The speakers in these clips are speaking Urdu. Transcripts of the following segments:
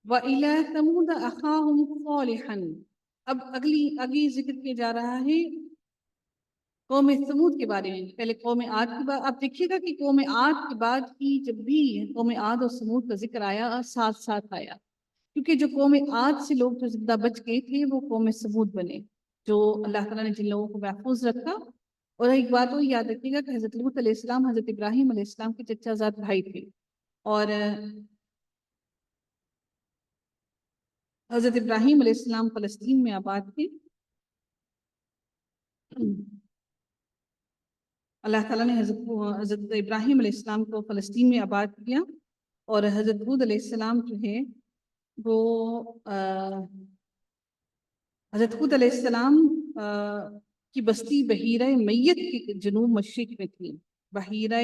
وَإِلَىٰ ثَمُودَ أَخَاهُمْ صَالِحًا۔ اب اگلی ذکر کیا جا رہا ہے قوم ثمود کے بارے میں۔ پہلے قوم عاد کی بات، آپ دیکھیے گا کہ قوم عاد کے بعد کی جب بھی قوم عاد اور ثمود کا ذکر آیا ساتھ ساتھ آیا، کیونکہ جو قوم عاد سے لوگ جو زندہ بچ گئے تھے وہ قوم ثمود بنے، جو اللہ تعالیٰ نے جن لوگوں کو محفوظ رکھا۔ اور ایک بات وہ یاد رکھیے گا کہ حضرت لوط علیہ السلام حضرت ابراہیم علیہ السلام کے چچا زاد بھائی تھے، اور حضرت ابراہیم علیہ السلام فلسطین میں آباد تھے۔ اللہ تعالیٰ نے حضرت ابراہیم علیہ السلام کو فلسطین میں آباد کیا، اور حضرت ہود علیہ السلام جو ہے وہ حضرت ہود علیہ السلام کی بستی بحیرہ میت کے جنوب مشرق میں تھی۔ بحیرہ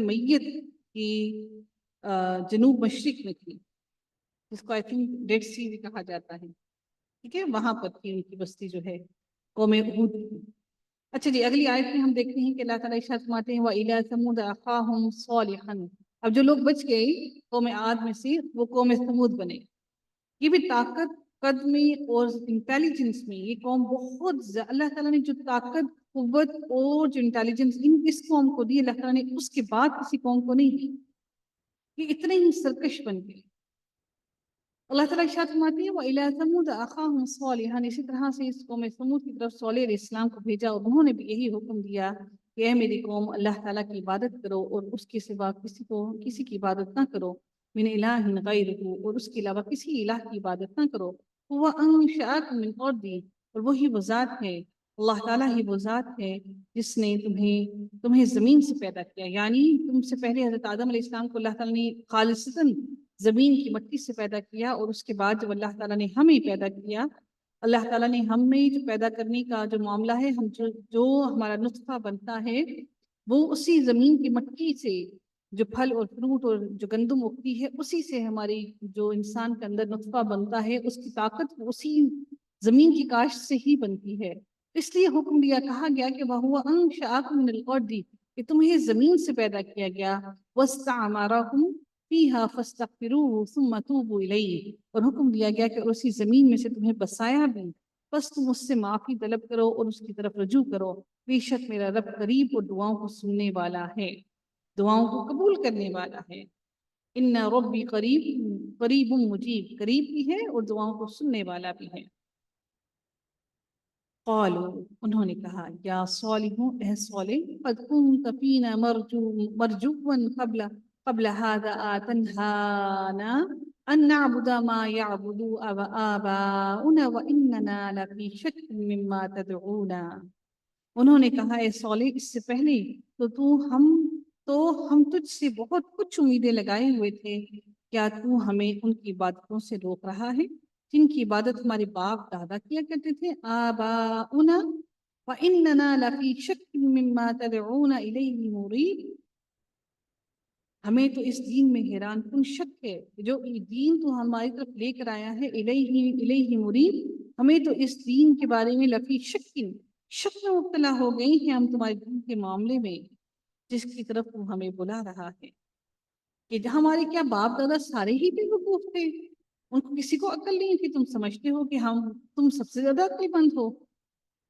میت کی جنوب مشرق میں تھی، جس کو آئی تھنک ڈیڈ سی بھی کہا جاتا ہے، ٹھیک ہے، وہاں پر تھی ان کی بستی جو ہے قوم ہود کی۔ اچھا جی، اگلی آیت میں ہم دیکھتے ہیں کہ اللہ تعالیٰ ارشاد فرماتے ہیں وَإِلَىٰ ثَمُودَ أَخَاهُمْ صَالِحًا۔ اب جو لوگ بچ گئے قوم عاد میں سے وہ قوم ثمود بنے۔ یہ بھی طاقت قد میں اور انٹیلیجنس میں یہ قوم بہت اللہ تعالیٰ نے جو طاقت، قوت اور جو انٹیلیجنس اس قوم کو دی، اللہ تعالیٰ نے اس کے بعد کسی قوم کو نہیں دی۔ یہ اتنے ہی سرکش بن گئے۔ اللہ تعالیٰ ارشاد فرماتے ہیں وَإِلَىٰ ثَمُودَ أَخَاهُمْ صَالِحًا۔ اسی طرح سے اس قوم ثمود کی طرف صالح علیہ السلام کو بھیجا، اور انہوں نے بھی یہی حکم دیا کہ اے میری قوم، اللہ تعالیٰ کی عبادت کرو اور اس کے سوا کسی کی عبادت نہ کرو، من الہ غیرہ، اور اس کے علاوہ کسی الہ کی عبادت نہ کرو، وَأَنشَأَكُم مِّنْ الْأَرْضِ، اور وہی وہ ذات ہے، اللہ تعالیٰ ہی وہ ذات ہے جس نے تمہیں زمین سے پیدا کیا۔ یعنی تم سے پہلے حضرت آدم علیہ السلام کو اللہ تعالیٰ نے خالصتاً زمین کی مٹی سے پیدا کیا، اور اس کے بعد جب اللہ تعالیٰ نے ہمیں پیدا کیا، اللہ تعالیٰ نے ہمیں جو پیدا کرنے کا جو معاملہ ہے، ہم جو ہمارا نطفہ بنتا ہے وہ اسی زمین کی مٹی سے، جو پھل اور فروٹ اور جو گندم اگتی ہے اسی سے ہماری جو انسان کے اندر نطفہ بنتا ہے، اس کی طاقت اسی زمین کی کاشت سے ہی بنتی ہے۔ اس لیے حکم دیا، کہا گیا کہ وَهُوَ أَنشَأَكُم مِّنَ الْأَرْضِ، کہ تمہیں زمین سے پیدا کیا گیا، وَاسْتَعْمَرَكُمْ فِيهَا فَاسْتَغْفِرُوهُ ثُمَّ تُوبُوا إِلَيْهِ، اور حکم دیا گیا کہ اسی زمین میں سے تمہیں بسایا بھی، بس تم اس سے معافی طلب کرو اور اس کی طرف رجوع کرو، بے شک میرا رب قریب اور دعاؤں کو سننے والا ہے، دعاؤں کو قبول کرنے والا ہے۔ ان ربی قریب مجیب، قریب بھی ہے اور دعاؤں کو سننے والا بھی ہے۔ قالوا، انہوں نے کہا، یا صالح، اے صالح، قد كنت فينا مرجوا قبل هذا آتنهانا ان نعبد ما يعبد آباؤنا واننا لفی شک مما تدعونا۔ انہوں نے کہا، اے صالح، اس سے پہلے تو ہم تجھ سے بہت کچھ امیدیں لگائے ہوئے تھے، کیا تو ہمیں ان کی عبادتوں سے روک رہا ہے جن کی عبادت ہمارے باپ دادا کیا کرتے تھے؟ آباؤنا واننا لفی شک مما تدعونا الیہ مریب، ہمیں تو اس دین میں حیران کن شک ہے، جو دین تو ہماری طرف لے کر آیا ہے، الیہ مریب، ہمیں تو اس دین کے بارے میں لفی شک میں مبتلا ہو گئی ہیں ہم تمہارے دین کے معاملے میں، جس کی طرف تو ہمیں بلا رہا ہے۔ کہ ہمارے کیا باپ دادا سارے ہی بے وقوف تھے؟ ان کو کسی کو عقل نہیں تھی؟ تم سمجھتے ہو کہ تم سب سے زیادہ عقل مند ہو؟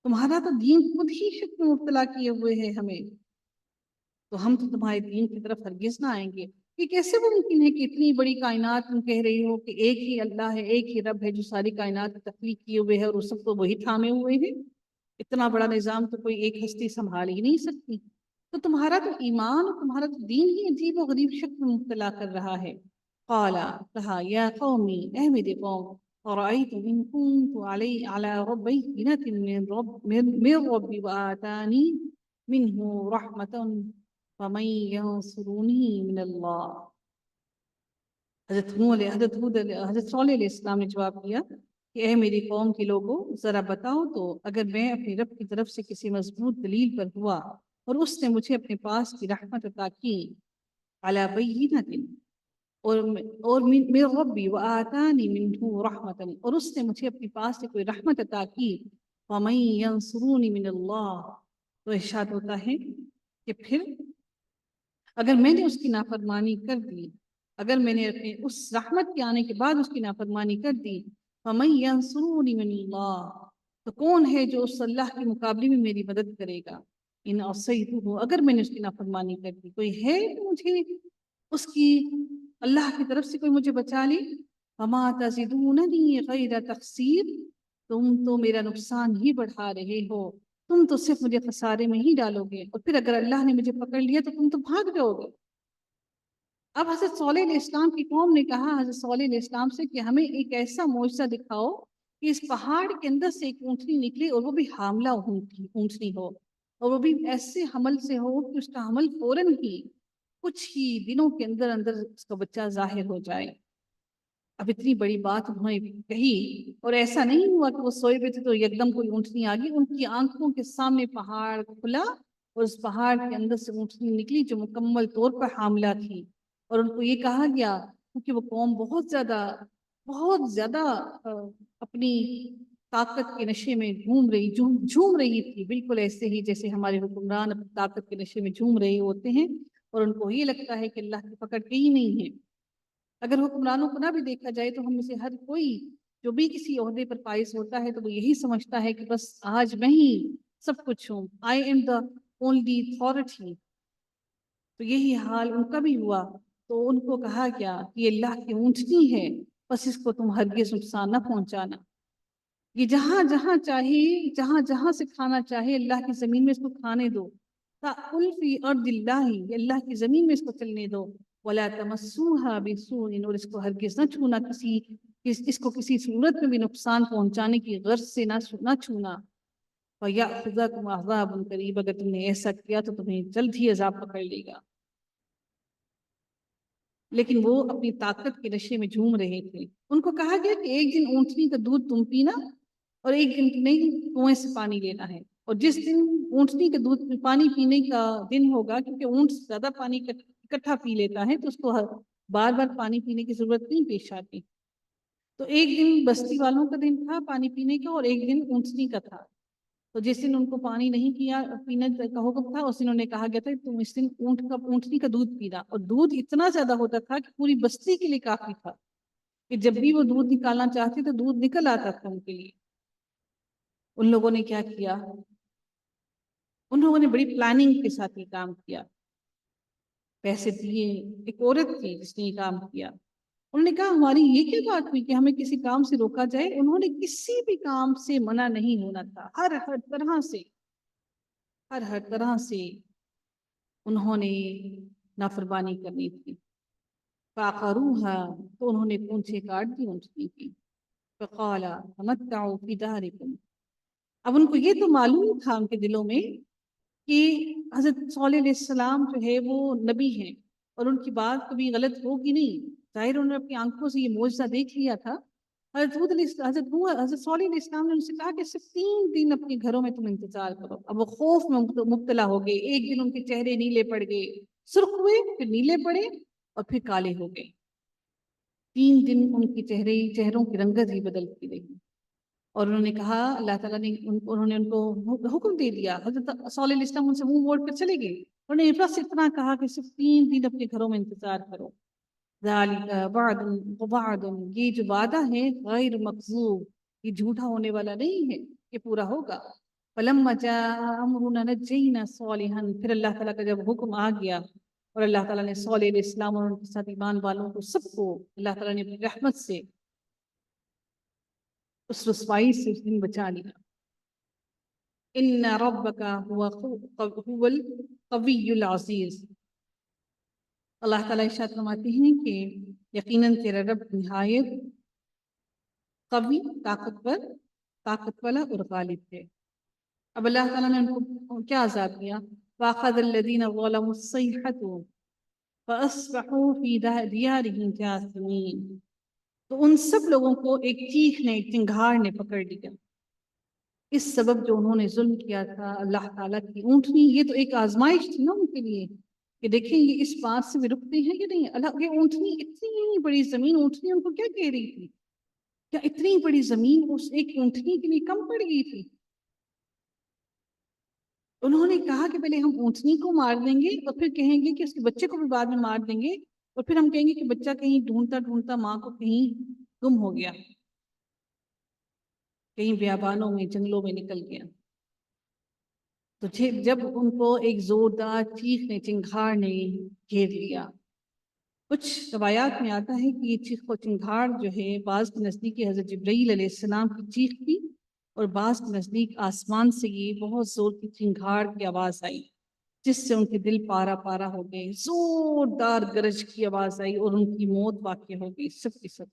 تمہارا تو دین خود ہی شک میں مبتلا کیے ہوئے ہے ہمیں، تو ہم تو تمہارے دین کی طرف ہرگز نہ آئیں گے۔ یہ کیسے ممکن ہے کہ اتنی بڑی کائنات تم کہہ رہی ہو کہ ایک ہی اللہ ہے، ایک ہی رب ہے جو ساری کائنات کی تخلیق کیے ہوئے ہے، اور اس سب کو وہی تھامے ہوئے ہیں؟ اتنا بڑا نظام تو کوئی ایک ہستی سنبھال ہی نہیں سکتی۔ تو تمہارا تو ایمان اور تمہارا تو دین ہی عجیب و غریب شک میں مبتلا کر رہا ہے۔ قالا، کہا، یا قومی، اے میرے قوم، أرأيتم إن كنت على بينة من ربي وآتاني منه رحمة فمن ينصرني من اللہ۔ حضرت صالح علیہ السلام نے جواب دیا کہ اے میری قوم کے لوگوں، ذرا بتاؤ تو، اگر میں اپنی رب کی طرف سے کسی مضبوط دلیل پر ہوا اور اس نے مجھے اپنے پاس کی رحمت عطا کی، علی بینۃ، اور من ربی وآتانی منہ رحمۃ، اور اس نے مجھے اپنے پاس سے کوئی رحمت عطا کی، فمن ینصرونی من اللہ، تو ارشاد ہوتا ہے کہ پھر اگر میں نے اس کی نافرمانی کر دی، اگر میں نے اپنے اس رحمت کے آنے کے بعد اس کی نافرمانی کر دی فَمَن يَنصُرُنِي مِنَ اللَّهِ، تو کون ہے جو اس اللہ کے مقابلے میں میری مدد کرے گا؟ ان عصیتہ، اگر میں نے اس کی نافرمانی کر دی، کوئی ہے تو مجھے اس کی اللہ کی طرف سے کوئی مجھے بچا لے؟ وَمَا تَزِدُونَنِي غَيْرَ تَخْسِيرٍ، تم تو میرا نقصان ہی بڑھا رہے ہو، تم تو صرف مجھے خسارے میں ہی ڈالو گے، اور پھر اگر اللہ نے مجھے پکڑ لیا تو تم تو بھاگ جاؤ گے۔ اب حضرت صالح علیہ السلام کی قوم نے کہا حضرت صالح علیہ السلام سے کہ ہمیں ایک ایسا معجزہ دکھاؤ کہ اس پہاڑ کے اندر سے ایک اونٹنی نکلے، اور وہ بھی حاملہ اونٹنی ہو، اور وہ بھی ایسے حمل سے ہو کہ اس کا حمل فوراً ہی کچھ ہی دنوں کے اندر اندر اس کا بچہ ظاہر ہو جائے۔ اب اتنی بڑی بات انہوں نے کہی، اور ایسا نہیں ہوا کہ وہ سوئے ہوئے تھے تو یکدم کوئی اونٹنی آ گئی، ان کی آنکھوں کے سامنے پہاڑ کھلا، اور اس پہاڑ کے اندر سے اونٹنی نکلی جو مکمل طور پر حاملہ تھی۔ اور ان کو یہ کہا گیا، کیونکہ وہ قوم بہت زیادہ اپنی طاقت کے نشے میں جھوم رہی تھی، بالکل ایسے ہی جیسے ہمارے حکمران اپنی طاقت کے نشے میں جھوم رہے ہوتے ہیں، اور ان کو یہ لگتا ہے کہ اللہ کی پکڑ کہیں نہیں ہے۔ اگر حکمرانوں کو نہ بھی دیکھا جائے تو ہم میں سے ہر کوئی جو بھی کسی عہدے پر فائز ہوتا ہے تو وہ یہی سمجھتا ہے کہ بس آج میں ہی سب کچھ ہوں، I am the only authority۔ تو یہی حال ان کا بھی ہوا، تو ان کو کہا گیا کہ یہ اللہ کی اونٹنی ہے، بس اس کو تم ہرگز نقصان نہ پہنچانا، یہ جہاں جہاں چاہے جہاں جہاں سے کھانا چاہے اللہ کی زمین میں اس کو کھانے دو، تأکل فی ارض اللہ، یہ اللہ کی زمین میں اس کو چلنے دو، ولا تمسوها بسوء، اور اس کو ہرگز نہ چھونا، اس کو کسی صورت میں بھی نقصان پہنچانے کی غرض سے نہ چھونا، فَيَأْخُذَكُمْ عَذَابٌ قَرِيبٌ، اگر تم نے ایسا کیا تو تمہیں جلد ہی عذاب پکڑ لے گا۔ لیکن وہ اپنی طاقت کے نشے میں جھوم رہے تھے۔ ان کو کہا گیا کہ ایک دن اونٹنی کا دودھ تم پینا، اور ایک دن نہیں کنویں سے پانی لینا ہے، اور جس دن اونٹنی کا دودھ پانی پینے کا دن ہوگا، کیونکہ اونٹ زیادہ پانی اکٹھا پی لیتا ہے تو اس کو بار بار پانی پینے کی ضرورت نہیں پیش آتی، تو ایک دن بستی والوں کا دن تھا پانی پینے کا، اور ایک دن اونٹنی کا تھا۔ تو جس دن ان کو پانی نہیں پینے کا حکم تھا، اس دن انہوں نے کہا گیا تھا کہ تم اس دن اونٹنی کا دودھ پینا، اور دودھ اتنا زیادہ ہوتا تھا کہ پوری بستی کے لیے کافی تھا، کہ جب بھی وہ دودھ نکالنا چاہتے تو دودھ نکل آتا تھا ان کے لیے۔ ان لوگوں نے کیا کیا؟ ان لوگوں نے بڑی پلاننگ کے ساتھ یہ کام کیا، پیسے دیے، ایک عورت تھی جس نے یہ کام کیا، انہوں نے کہا ہماری یہ کیا بات ہوئی کہ ہمیں کسی کام سے روکا جائے؟ انہوں نے کسی بھی کام سے منع نہیں ہونا تھا، ہر طرح سے انہوں نے نافرمانی کرنی تھی۔ فَعَقَرُوهَا، تو انہوں نے پونچھیں کاٹ دی اونٹنی کی۔ فَقَالَ تَمَتَّعُوا فِي دَارِكُمْ، اب ان کو یہ تو معلوم تھا ان کے دلوں میں کہ حضرت صالح علیہ السلام جو ہے وہ نبی ہیں، اور ان کی بات کبھی غلط ہوگی نہیں، ظاہر انہوں نے اپنی آنکھوں سے یہ معجزہ دیکھ لیا تھا۔ حضرت صالح علیہ السلام نے ان سے کہا کہ صرف 3 دن اپنے گھروں میں تم انتظار کرو۔ اب وہ خوف میں مبتلا ہو گئے، ایک دن ان کے چہرے نیلے پڑ گئے، سرخ ہوئے، پھر نیلے پڑے، اور پھر کالے ہو گئے۔ 3 دن ان کے چہروں کی رنگت ہی بدلتی رہی، اور انہوں نے کہا، اللہ تعالیٰ نے انہوں نے ان کو حکم دے دیا، حضرت صالح علیہ السلام ان سے منہ موڑ کر چلے گئے، انہوں نے بس اتنا کہا کہ صرف 3 دن اپنے گھروں میں انتظار کرو۔ ذالک وعد وعد، یہ جو وعدہ ہے غیر مکذوب، یہ جھوٹا ہونے والا نہیں ہے، یہ پورا ہوگا۔ فلما جاء امرنا نجینا صالحا، پھر اللہ تعالیٰ کا جب حکم آ گیا اور اللہ تعالیٰ نے صالح علیہ السلام اور ان کے ساتھ ایمان والوں کو سب کو اللہ تعالیٰ نے اپنی رحمت سے اس رسوائی سے اس دن بچا لیا۔ ان ربک هو القوی العزیز، اللہ تعالیٰ ارشاد فرماتے ہیں کہ یقیناً تیرا رب نہایت قوی، طاقت والا اور غالب ہے۔ اب اللہ تعالیٰ نے ان کو کیا عذاب دیا؟ وَأَخَذَ الَّذِينَ ظَلَمُوا الصَّيْحَةُ فَأَصْبَحُوا فِي دِيَارِهِمْ جَاثِمِينَ، تو ان سب لوگوں کو ایک چیخ نے، ایک چنگھاڑ نے پکڑ لیا، اس سبب جو انہوں نے ظلم کیا تھا اللہ تعالیٰ کی اونٹنی۔ یہ تو ایک آزمائش تھی نا ان کے لیے کہ دیکھیں یہ اس بات سے بھی رکتے ہیں کہ نہیں۔ اللہ، یہ اونٹنی اتنی بڑی زمین، اونٹنی ان کو کیا کہہ رہی تھی؟ کیا اتنی بڑی زمین اس ایک اونٹنی کے لیے کم پڑ گئی تھی؟ انہوں نے کہا کہ پہلے ہم اونٹنی کو مار دیں گے اور پھر کہیں گے کہ اس کے بچے کو بھی بعد میں مار دیں گے، اور پھر ہم کہیں گے کہ بچہ کہیں ڈھونڈتا ڈھونڈتا ماں کو کہیں گم ہو گیا، کہیں بیابانوں میں جنگلوں میں نکل گیا، تو جب ان کو ایک زوردار چیخ نے چنگھاڑ نے گھیر لیا. کچھ روایات میں آتا ہے کہ یہ چیخ و چنگھاڑ جو ہے بعض کے نزدیک حضرت جبرائیل علیہ السلام کی چیخ تھی، اور بعض کے نزدیک آسمان سے یہ بہت زور کی چنگھاڑ کی آواز آئی جس سے ان کے دل پارا پارا ہو گئے. زوردار گرج کی آواز آئی اور ان کی موت واقع ہو گئی سب کی سب.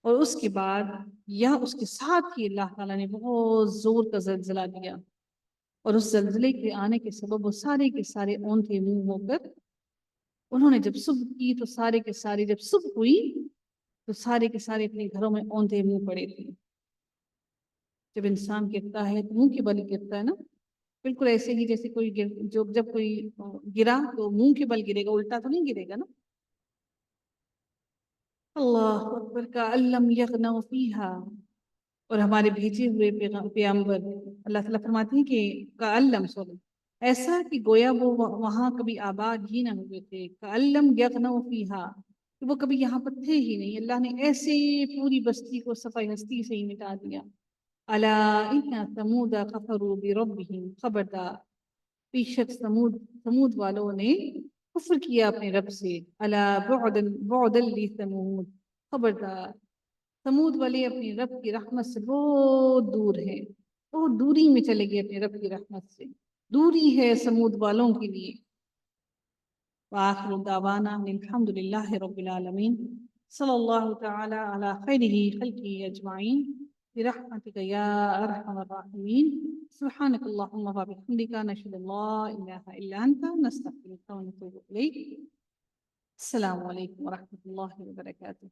اور اس کے بعد یا اس کے ساتھ ہی اللہ تعالیٰ نے بہت زور کا زلزلہ دیا، اور اس زلزلے کے آنے کے سبب وہ سارے کے سارے اونھے منہ ہو کر انہوں نے جب صبح کی تو سارے کے سارے جب صبح ہوئی تو سارے کے سارے اپنے گھروں میں اونھے منہ پڑے تھے. جب انسان گرتا ہے تو منہ کے بل گرتا ہے نا، بالکل ایسے ہی جیسے کوئی جب کوئی گرا تو منہ کے بل گرے گا، الٹا تو نہیں گرے گا نا. اللہ اکبر کألم یغنوا فیہا. اور ہمارے بھیجے ہوئے پیغمبر اللہ تعالیٰ فرماتے ہیں کہ کألم ایسا کہ گویا وہ وہاں کبھی آباد ہی نہ ہوئے تھے. کألم یغنوا فیہا، کہ وہ کبھی یہاں پر تھے ہی نہیں. اللہ نے ایسے پوری بستی کو صفائی ہستی سے ہی مٹا دیا. الا ان ثمود کفروا بربہم، خبردار بے شک سمود والوں نے کفر کیا اپنے رب سے. الا بعدا لثمود، خبردار سمود والے اپنی رب کی رحمت سے بہت دور ہیں، بہت دوری میں چلے گئے اپنے رب کی رحمت سے. دوری ہے سمود والوں کے لیے. وآخر دعوانا الحمد للہ رب العالمین. صلی اللہ تعالی علی خیرہ خلقہ اجمعین برحمتک یا ارحم الراحمین. سبحانک اللہم وبحمدک نشہد ان لا الہ الا انت نستغفرک ونتوب الیک. السلام علیکم ورحمۃ اللہ وبرکاتہ.